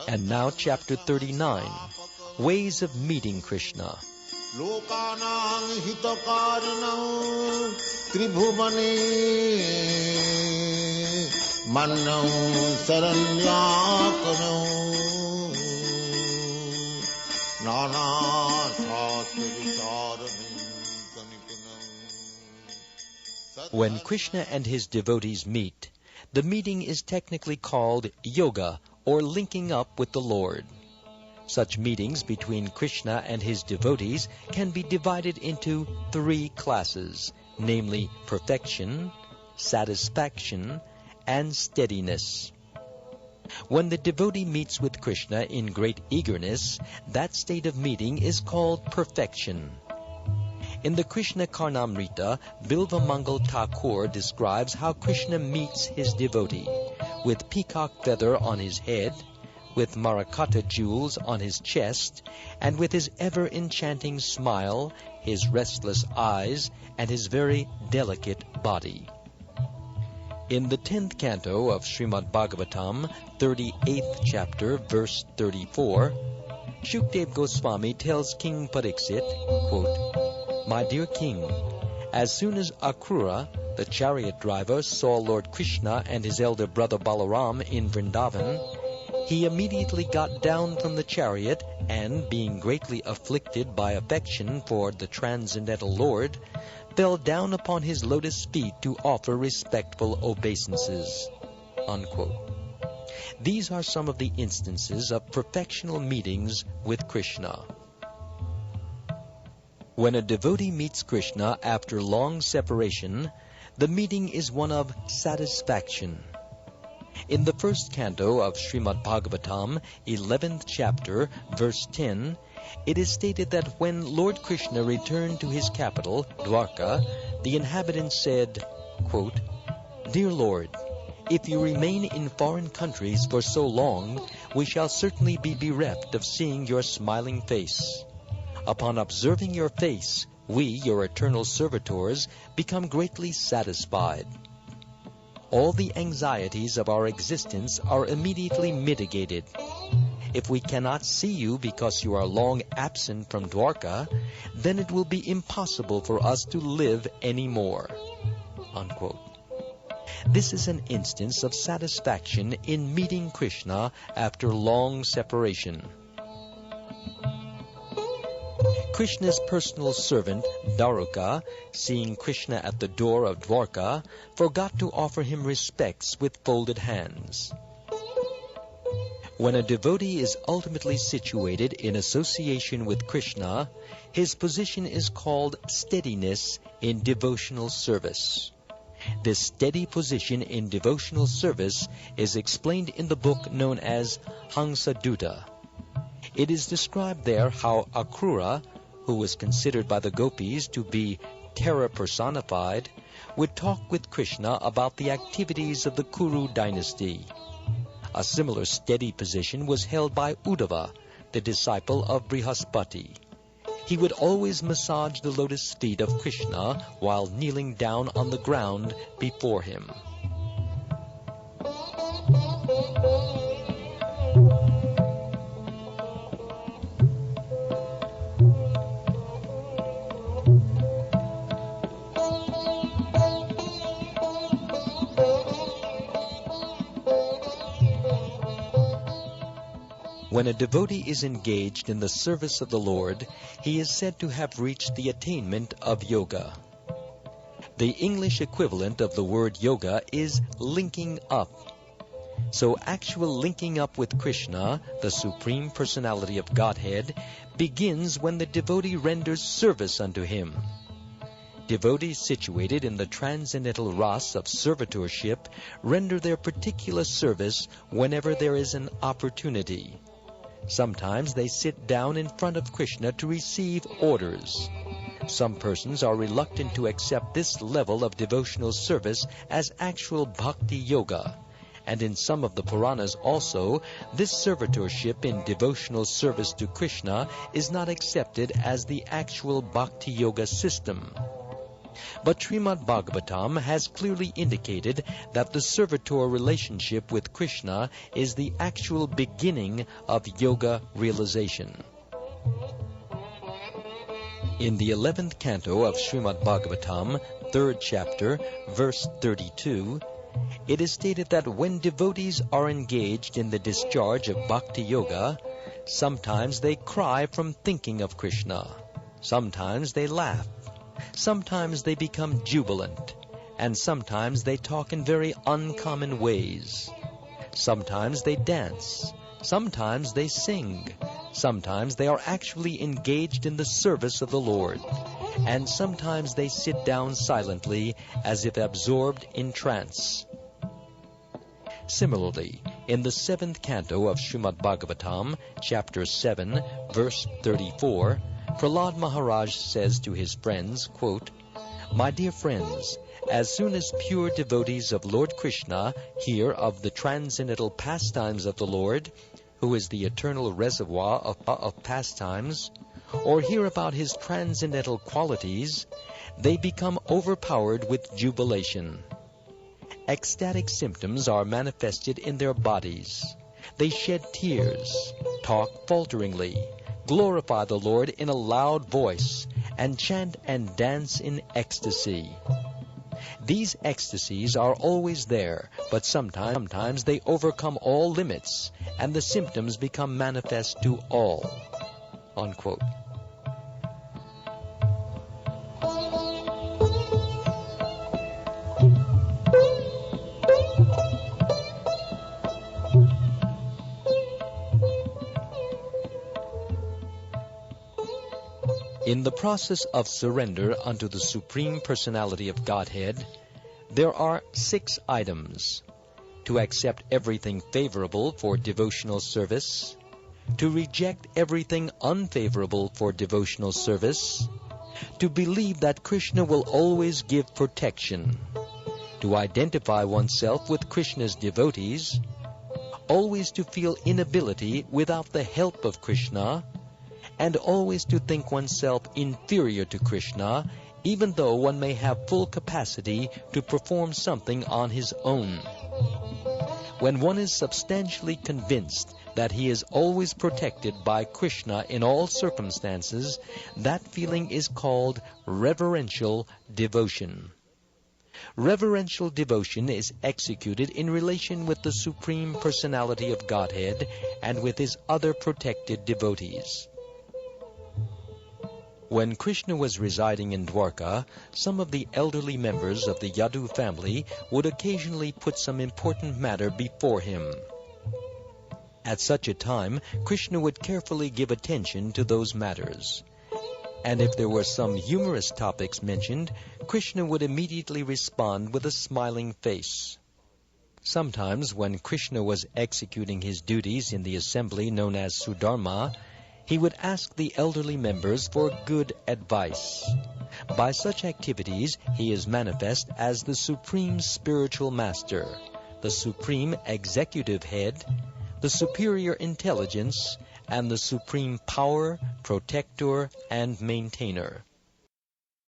And now chapter 39, Ways of Meeting Krishna. Lokanang hitakarinang tribhuvane mannam saranyakanam nana shastra vicharanam kanikanam. When Krishna and his devotees meet, the meeting is technically called yoga, or linking up with the Lord. Such meetings between Krishna and his devotees can be divided into 3 classes, namely perfection, satisfaction, and steadiness. When the devotee meets with Krishna in great eagerness, that state of meeting is called perfection. In the Krishna Karnamrita, Bilvamangal Thakur describes how Krishna meets his devotee, with peacock feather on his head, with Marakata jewels on his chest, and with his ever-enchanting smile, his restless eyes, and his very delicate body. In the 10th canto of Srimad Bhagavatam, 38th chapter, verse 34, Shukdev Goswami tells King Pariksit, quote, "My dear king, as soon as Akrura, the chariot driver, saw Lord Krishna and his elder brother Balaram in Vrindavan, he immediately got down from the chariot and, being greatly afflicted by affection for the transcendental Lord, fell down upon his lotus feet to offer respectful obeisances." Unquote. These are some of the instances of perfectional meetings with Krishna. When a devotee meets Krishna after long separation, the meeting is one of satisfaction. In the 1st canto of Srimad Bhagavatam, 11th chapter, verse 10, it is stated that when Lord Krishna returned to his capital, Dwarka, the inhabitants said, quote, "Dear Lord, if you remain in foreign countries for so long, we shall certainly be bereft of seeing your smiling face. Upon observing your face, we, your eternal servitors, become greatly satisfied. All the anxieties of our existence are immediately mitigated. If we cannot see you because you are long absent from Dwarka, then it will be impossible for us to live any more." Unquote. This is an instance of satisfaction in meeting Krishna after long separation. Krishna's personal servant, Daruka, seeing Krishna at the door of Dwarka, forgot to offer him respects with folded hands. When a devotee is ultimately situated in association with Krishna, his position is called steadiness in devotional service. This steady position in devotional service is explained in the book known as Hansadutta. It is described there how Akrura, who was considered by the gopis to be terror personified, would talk with Krishna about the activities of the Kuru dynasty. A similar steady position was held by Uddhava, the disciple of Brihaspati. He would always massage the lotus feet of Krishna while kneeling down on the ground before him. When a devotee is engaged in the service of the Lord, he is said to have reached the attainment of yoga. The English equivalent of the word yoga is linking up. So actual linking up with Krishna, the Supreme Personality of Godhead, begins when the devotee renders service unto him. Devotees situated in the transcendental ras of servitorship render their particular service whenever there is an opportunity. Sometimes they sit down in front of Krishna to receive orders. Some persons are reluctant to accept this level of devotional service as actual bhakti yoga, and in some of the Puranas also, this servitorship in devotional service to Krishna is not accepted as the actual Bhakti Yoga system. But Srimad Bhagavatam has clearly indicated that the servitor relationship with Krishna is the actual beginning of yoga realization. In the 11th canto of Srimad Bhagavatam, 3rd chapter, verse 32, it is stated that when devotees are engaged in the discharge of Bhakti Yoga, sometimes they cry from thinking of Krishna, sometimes they laugh, sometimes they become jubilant, and sometimes they talk in very uncommon ways. Sometimes they dance, sometimes they sing, sometimes they are actually engaged in the service of the Lord, and sometimes they sit down silently as if absorbed in trance. Similarly, in the 7th canto of Srimad Bhagavatam, chapter 7, verse 34, Prahlad Maharaj says to his friends, quote, "My dear friends, as soon as pure devotees of Lord Krishna hear of the transcendental pastimes of the Lord, who is the eternal reservoir of pastimes, or hear about his transcendental qualities, they become overpowered with jubilation. Ecstatic symptoms are manifested in their bodies. They shed tears, talk falteringly, glorify the Lord in a loud voice, and chant and dance in ecstasy. These ecstasies are always there, but sometimes they overcome all limits, and the symptoms become manifest to all." Unquote. In the process of surrender unto the Supreme Personality of Godhead, there are 6 items: to accept everything favorable for devotional service, to reject everything unfavorable for devotional service, to believe that Krishna will always give protection, to identify oneself with Krishna's devotees, always to feel inability without the help of Krishna, and always to think oneself inferior to Krishna, even though one may have full capacity to perform something on his own. When one is substantially convinced that he is always protected by Krishna in all circumstances, that feeling is called reverential devotion. Reverential devotion is executed in relation with the Supreme Personality of Godhead and with his other protected devotees. When Krishna was residing in Dwarka, some of the elderly members of the Yadu family would occasionally put some important matter before him. At such a time, Krishna would carefully give attention to those matters. And if there were some humorous topics mentioned, Krishna would immediately respond with a smiling face. Sometimes, when Krishna was executing his duties in the assembly known as Sudharma, he would ask the elderly members for good advice. By such activities, he is manifest as the Supreme Spiritual Master, the Supreme Executive Head, the Superior Intelligence, and the Supreme Power, Protector, and Maintainer.